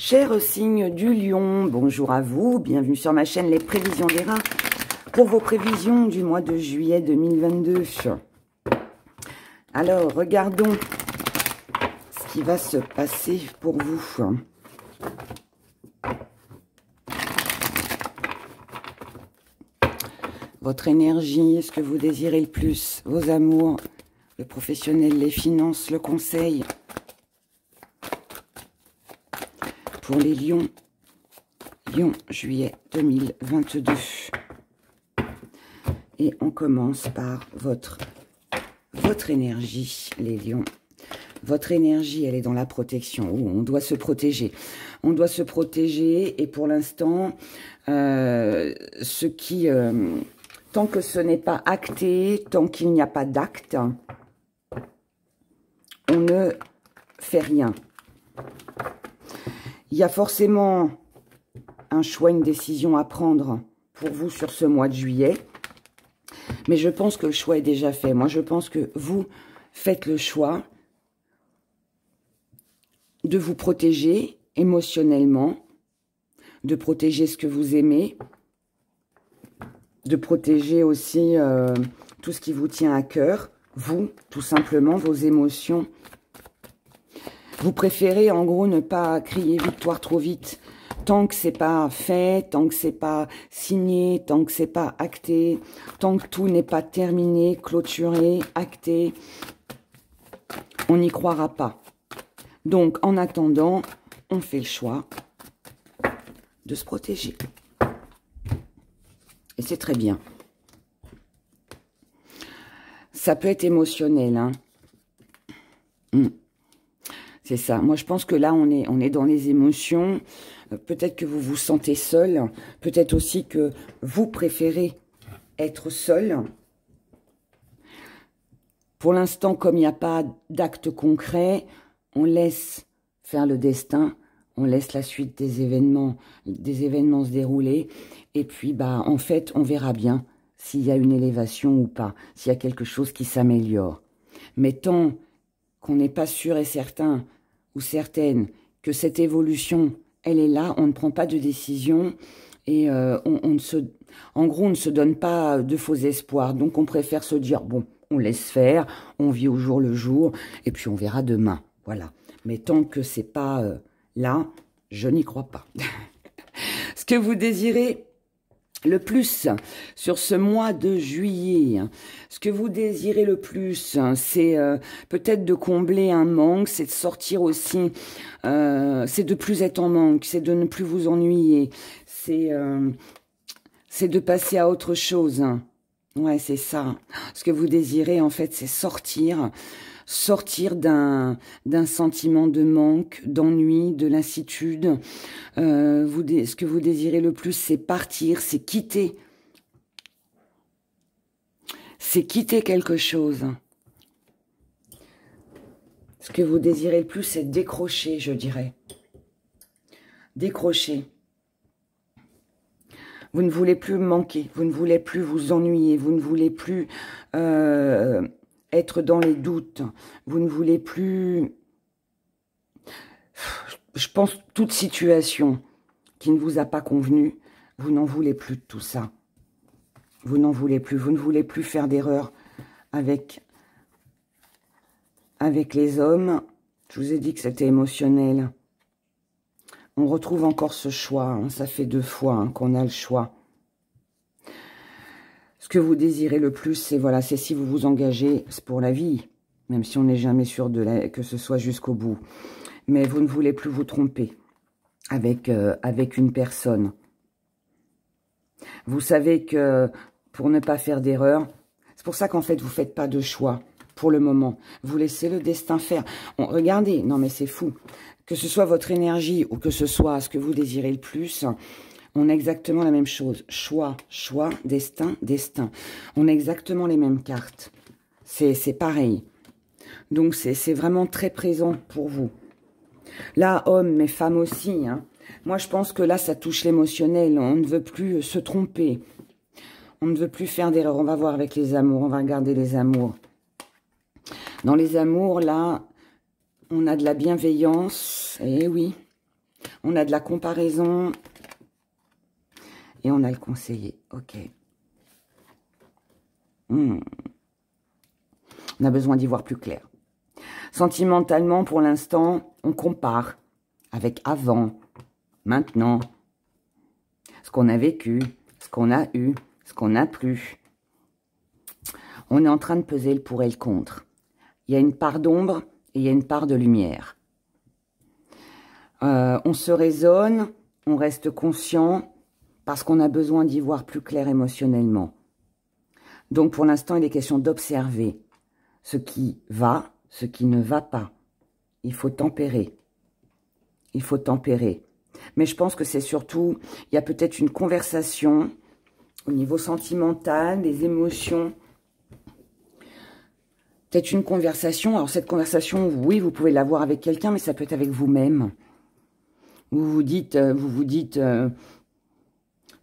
Cher signe du Lion, bonjour à vous, bienvenue sur ma chaîne Les Prévisions des Rats pour vos prévisions du mois de juillet 2022. Alors, regardons ce qui va se passer pour vous. Votre énergie, ce que vous désirez le plus, vos amours, le professionnel, les finances, le conseil. Pour les lions, juillet 2022. Et on commence par votre énergie, les lions. Votre énergie, elle est dans la protection. On doit se protéger. On doit se protéger et pour l'instant, tant que ce n'est pas acté, tant qu'il n'y a pas d'acte, on ne fait rien. Il y a forcément un choix, une décision à prendre pour vous sur ce mois de juillet. Mais je pense que le choix est déjà fait. Moi, je pense que vous faites le choix de vous protéger émotionnellement, de protéger ce que vous aimez, de protéger aussi tout ce qui vous tient à cœur, vous, tout simplement, vos émotions. Vous préférez, en gros, ne pas crier victoire trop vite. Tant que c'est pas fait, tant que c'est pas signé, tant que c'est pas acté, tant que tout n'est pas terminé, clôturé, acté, on n'y croira pas. Donc, en attendant, on fait le choix de se protéger. Et c'est très bien. Ça peut être émotionnel, hein. C'est ça. Moi, je pense que là, on est dans les émotions. Peut-être que vous vous sentez seul. Peut-être aussi que vous préférez être seul. Pour l'instant, comme il n'y a pas d'acte concret, on laisse faire le destin. On laisse la suite des événements se dérouler. Et puis, bah, en fait, on verra bien s'il y a une élévation ou pas. S'il y a quelque chose qui s'améliore. Mais tant qu'on n'est pas sûr et certain ou certaine que cette évolution, elle est là, on ne prend pas de décision et en gros, on ne se donne pas de faux espoirs. Donc, on préfère se dire, bon, on laisse faire, on vit au jour le jour et puis on verra demain. Voilà. Mais tant que c'est pas là, je n'y crois pas. Ce que vous désirez le plus sur ce mois de juillet, ce que vous désirez le plus, c'est peut-être de combler un manque, c'est de sortir aussi, c'est de plus être en manque, c'est de ne plus vous ennuyer, c'est de passer à autre chose. Ouais, c'est ça. Ce que vous désirez, en fait, c'est sortir d'un sentiment de manque, d'ennui, de lassitude. Ce que vous désirez le plus, c'est partir, c'est quitter. C'est quitter quelque chose. Ce que vous désirez le plus, c'est décrocher, je dirais. Décrocher. Vous ne voulez plus manquer, vous ne voulez plus vous ennuyer, vous ne voulez plus être dans les doutes, vous ne voulez plus, je pense, toute situation qui ne vous a pas convenu, vous n'en voulez plus de tout ça. Vous n'en voulez plus, vous ne voulez plus faire d'erreurs avec les hommes. Je vous ai dit que c'était émotionnel. On retrouve encore ce choix, hein. Ça fait 2 fois hein, qu'on a le choix. Ce que vous désirez le plus, c'est voilà, c'est si vous vous engagez, c'est pour la vie, même si on n'est jamais sûr que ce soit jusqu'au bout. Mais vous ne voulez plus vous tromper avec une personne. Vous savez que pour ne pas faire d'erreur, c'est pour ça qu'en fait, vous ne faites pas de choix pour le moment. Vous laissez le destin faire. Regardez, non mais c'est fou. Que ce soit votre énergie ou que ce soit ce que vous désirez le plus, on a exactement la même chose. Choix, choix, destin, destin. On a exactement les mêmes cartes. C'est pareil. Donc, c'est vraiment très présent pour vous. Là, hommes, mais femmes aussi. Hein. Moi, je pense que là, ça touche l'émotionnel. On ne veut plus se tromper. On ne veut plus faire d'erreur. On va voir avec les amours. On va regarder les amours. Dans les amours, là, on a de la bienveillance. Eh oui. On a de la comparaison. Et on a le conseiller. Ok. On a besoin d'y voir plus clair. Sentimentalement, pour l'instant, on compare avec avant, maintenant, ce qu'on a vécu, ce qu'on a eu, ce qu'on n'a plus. On est en train de peser le pour et le contre. Il y a une part d'ombre et il y a une part de lumière. On se raisonne, on reste conscient parce qu'on a besoin d'y voir plus clair émotionnellement. Donc pour l'instant, il est question d'observer ce qui va, ce qui ne va pas. Il faut tempérer. Il faut tempérer. Mais je pense que c'est surtout, il y a peut-être une conversation au niveau sentimental, des émotions. Peut-être une conversation. Alors cette conversation, oui, vous pouvez l'avoir avec quelqu'un, mais ça peut être avec vous-même. Vous vous dites,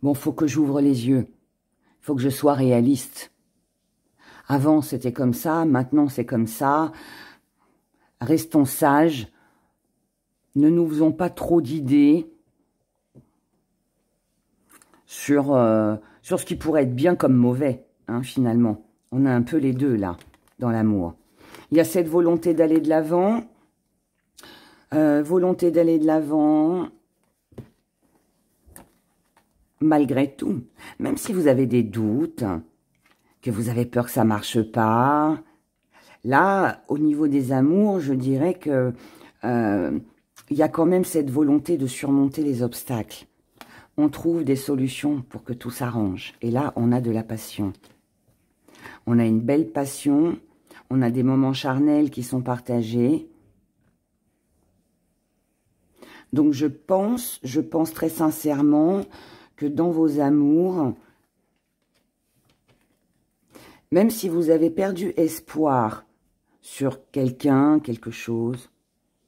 bon, faut que j'ouvre les yeux. Faut que je sois réaliste. Avant, c'était comme ça. Maintenant, c'est comme ça. Restons sages. Ne nous faisons pas trop d'idées sur ce qui pourrait être bien comme mauvais, hein, finalement. On a un peu les deux, là, dans l'amour. Il y a cette volonté d'aller de l'avant. Volonté d'aller de l'avant. Malgré tout. Même si vous avez des doutes, que vous avez peur que ça marche pas. Là, au niveau des amours, je dirais que il y a quand même cette volonté de surmonter les obstacles. On trouve des solutions pour que tout s'arrange. Et là, on a de la passion. On a une belle passion. On a des moments charnels qui sont partagés. Donc, je pense très sincèrement que dans vos amours, même si vous avez perdu espoir sur quelqu'un, quelque chose,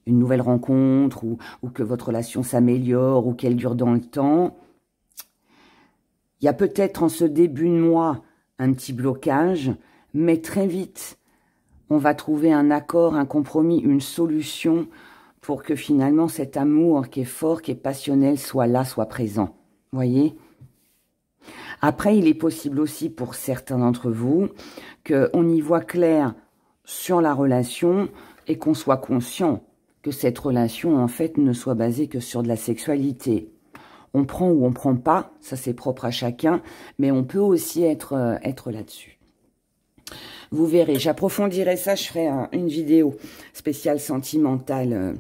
une nouvelle rencontre, ou que votre relation s'améliore, ou qu'elle dure dans le temps, il y a peut-être en ce début de mois un petit blocage, mais très vite, on va trouver un accord, un compromis, une solution pour que finalement cet amour qui est fort, qui est passionnel, soit là, soit présent. Voyez ? Après, il est possible aussi pour certains d'entre vous qu'on y voit clair sur la relation et qu'on soit conscient que cette relation, en fait, ne soit basée que sur de la sexualité. On prend ou on prend pas, ça c'est propre à chacun, mais on peut aussi être là-dessus. Vous verrez, j'approfondirai ça, je ferai une vidéo spéciale sentimentale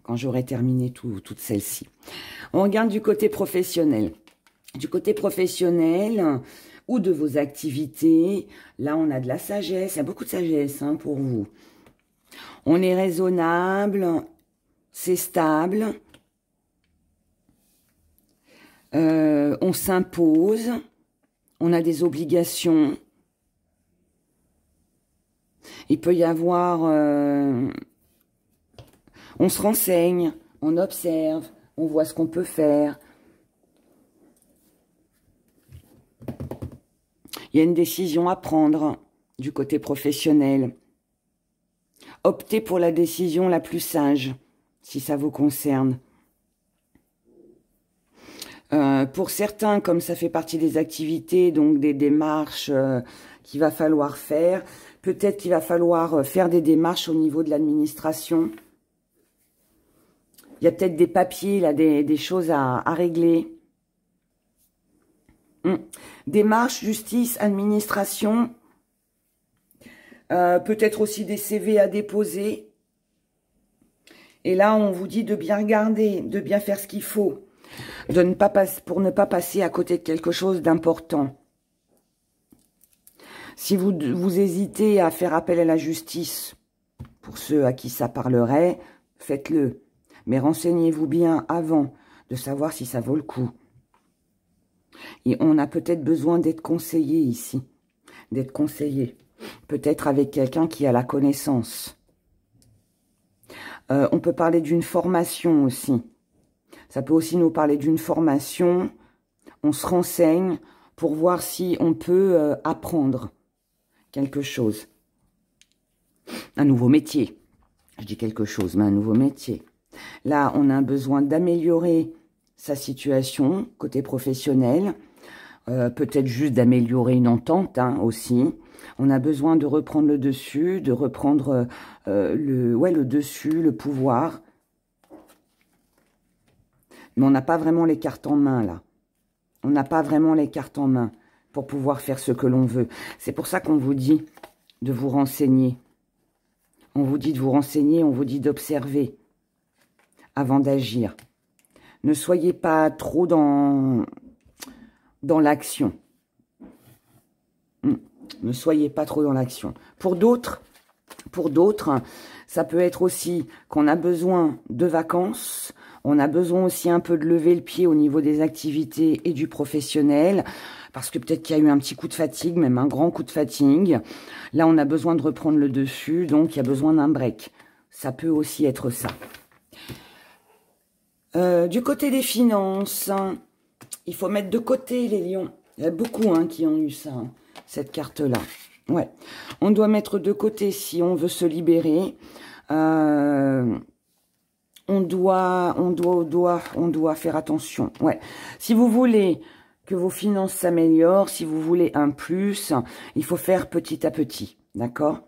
quand j'aurai terminé toutes celles-ci. On regarde du côté professionnel. Du côté professionnel ou de vos activités, là on a de la sagesse, il y a beaucoup de sagesse hein, pour vous. On est raisonnable, c'est stable, on s'impose, on a des obligations. Il peut y avoir, on se renseigne, on observe, on voit ce qu'on peut faire. Il y a une décision à prendre du côté professionnel. Optez pour la décision la plus sage, si ça vous concerne. Pour certains, comme ça fait partie des activités, donc des démarches qu'il va falloir faire, peut-être qu'il va falloir faire des démarches au niveau de l'administration. Il y a peut-être des papiers, là, des choses à régler. Démarche, justice, administration. Peut-être aussi des CV à déposer. Et là, on vous dit de bien regarder, de bien faire ce qu'il faut. Pour ne pas passer à côté de quelque chose d'important. Si vous hésitez à faire appel à la justice, pour ceux à qui ça parlerait, faites-le. Mais renseignez-vous bien avant de savoir si ça vaut le coup. Et on a peut-être besoin d'être conseillé ici. D'être conseillé. Peut-être avec quelqu'un qui a la connaissance. On peut parler d'une formation aussi. Ça peut aussi nous parler d'une formation. On se renseigne pour voir si on peut apprendre quelque chose. Un nouveau métier. Je dis quelque chose, mais un nouveau métier. Là, on a besoin d'améliorer sa situation côté professionnel. Peut-être juste d'améliorer une entente hein, aussi. On a besoin de reprendre le dessus, de reprendre le dessus, le pouvoir. Mais on n'a pas vraiment les cartes en main, là. On n'a pas vraiment les cartes en main pour pouvoir faire ce que l'on veut. C'est pour ça qu'on vous dit de vous renseigner. On vous dit de vous renseigner, on vous dit d'observer avant d'agir. Ne soyez pas trop dans l'action. Ne soyez pas trop dans l'action. Pour d'autres, ça peut être aussi qu'on a besoin de vacances. On a besoin aussi un peu de lever le pied au niveau des activités et du professionnel. Parce que peut-être qu'il y a eu un petit coup de fatigue, même un grand coup de fatigue. Là, on a besoin de reprendre le dessus. Donc, il y a besoin d'un break. Ça peut aussi être ça. Du côté des finances, il faut mettre de côté les lions. Il y a beaucoup qui ont eu ça, cette carte-là. Ouais, on doit mettre de côté si on veut se libérer. On doit faire attention. Ouais, si vous voulez que vos finances s'améliorent, si vous voulez un plus, il faut faire petit à petit, d'accord ?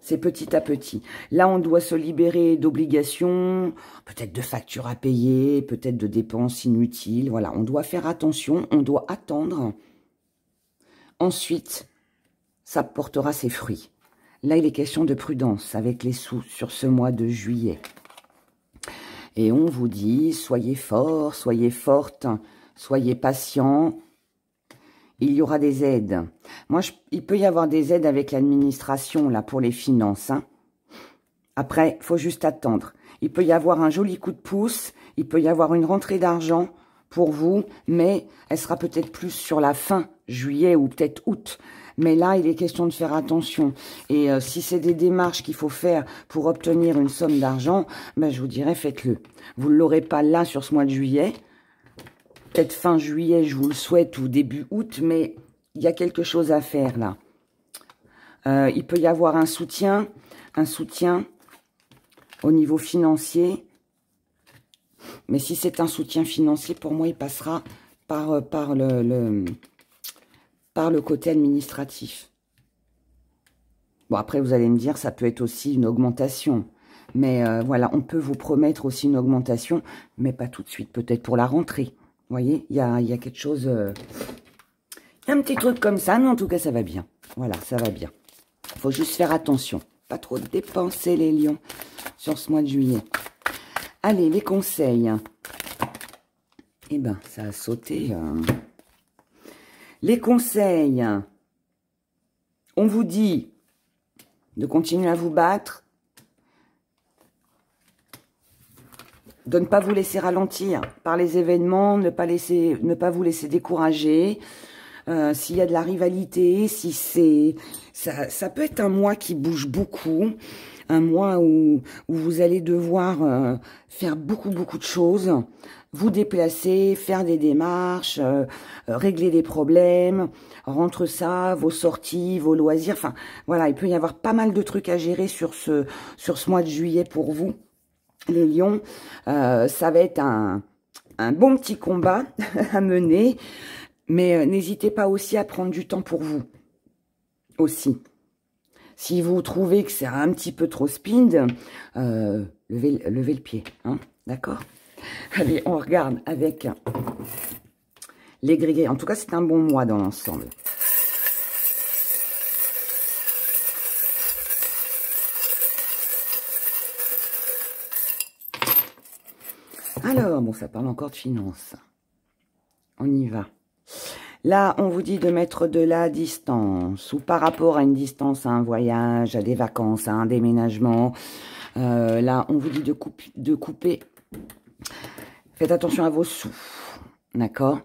C'est petit à petit. Là, on doit se libérer d'obligations, peut-être de factures à payer, peut-être de dépenses inutiles. Voilà, on doit faire attention, on doit attendre. Ensuite, ça portera ses fruits. Là, il est question de prudence avec les sous sur ce mois de juillet. Et on vous dit, soyez forts, soyez fortes, soyez patients. Il y aura des aides. Moi, il peut y avoir des aides avec l'administration, là, pour les finances. Après, il faut juste attendre. Il peut y avoir un joli coup de pouce. Il peut y avoir une rentrée d'argent pour vous. Mais elle sera peut-être plus sur la fin juillet ou peut-être août. Mais là, il est question de faire attention. Et si c'est des démarches qu'il faut faire pour obtenir une somme d'argent, ben, je vous dirais, faites-le. Vous ne l'aurez pas là sur ce mois de juillet. Peut-être fin juillet, je vous le souhaite, ou début août, mais il y a quelque chose à faire là. Il peut y avoir un soutien au niveau financier. Mais si c'est un soutien financier, pour moi, il passera par le côté administratif. Bon, après, vous allez me dire, ça peut être aussi une augmentation. Mais voilà, on peut vous promettre aussi une augmentation, mais pas tout de suite, peut-être pour la rentrée. Vous voyez, il y a quelque chose... un petit truc comme ça, mais en tout cas, ça va bien. Voilà, ça va bien. Il faut juste faire attention. Pas trop dépenser les lions sur ce mois de juillet. Allez, les conseils. Eh ben, ça a sauté. Les conseils. On vous dit de continuer à vous battre. De ne pas vous laisser ralentir par les événements, ne pas vous laisser décourager. S'il y a de la rivalité, si c'est... Ça peut être un mois qui bouge beaucoup, un mois où vous allez devoir faire beaucoup de choses, vous déplacer, faire des démarches, régler des problèmes, rentre ça, vos sorties, vos loisirs. Enfin, voilà, il peut y avoir pas mal de trucs à gérer sur ce mois de juillet pour vous. Les lions, ça va être un bon petit combat à mener, mais n'hésitez pas aussi à prendre du temps pour vous, aussi. Si vous trouvez que c'est un petit peu trop speed, levez le pied, hein, d'accord? Allez, on regarde avec les gris-gris. En tout cas, c'est un bon mois dans l'ensemble. Alors, bon, ça parle encore de finances. On y va. Là, on vous dit de mettre de la distance, ou par rapport à une distance, à un voyage, à des vacances, à un déménagement. Là, on vous dit de couper. Faites attention à vos sous, d'accord?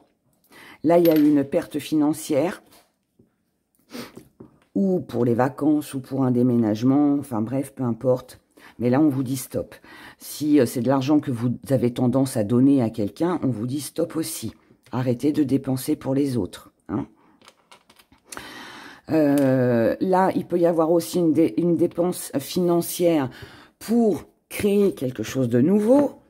Là, il y a une perte financière, ou pour les vacances, ou pour un déménagement, enfin bref, peu importe. Mais là, on vous dit stop. Si c'est de l'argent que vous avez tendance à donner à quelqu'un, on vous dit stop aussi. Arrêtez de dépenser pour les autres. Hein. Là, il peut y avoir aussi une dépense financière pour créer quelque chose de nouveau.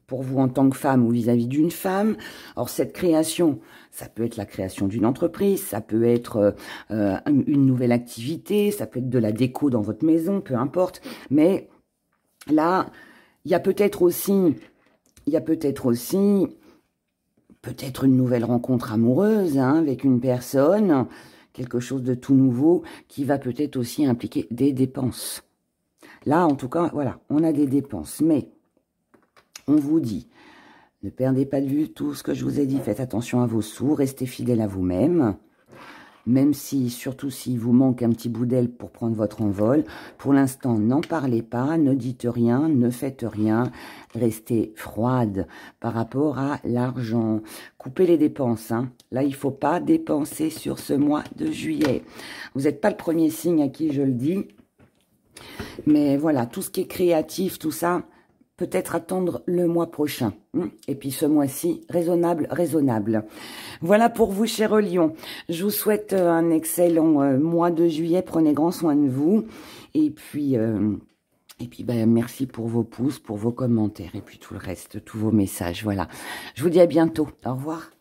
pour vous en tant que femme ou vis-à-vis d'une femme. Alors cette création, ça peut être la création d'une entreprise, ça peut être une nouvelle activité, ça peut être de la déco dans votre maison, peu importe. Mais là, il y a peut-être aussi peut-être une nouvelle rencontre amoureuse hein, avec une personne, quelque chose de tout nouveau qui va peut-être aussi impliquer des dépenses. Là, en tout cas, voilà, on a des dépenses, mais on vous dit, ne perdez pas de vue tout ce que je vous ai dit, faites attention à vos sous, restez fidèle à vous-même, même si, surtout s'il vous manque un petit bout d'aile pour prendre votre envol. Pour l'instant, n'en parlez pas, ne dites rien, ne faites rien, restez froide par rapport à l'argent. Coupez les dépenses, hein. Là, il ne faut pas dépenser sur ce mois de juillet. Vous n'êtes pas le premier signe à qui je le dis, mais voilà, tout ce qui est créatif, tout ça, peut-être attendre le mois prochain. Et puis ce mois-ci, raisonnable, raisonnable. Voilà pour vous, chers lions. Je vous souhaite un excellent mois de juillet. Prenez grand soin de vous. Et puis ben, merci pour vos pouces, pour vos commentaires et puis tout le reste, tous vos messages. Voilà. Je vous dis à bientôt. Au revoir.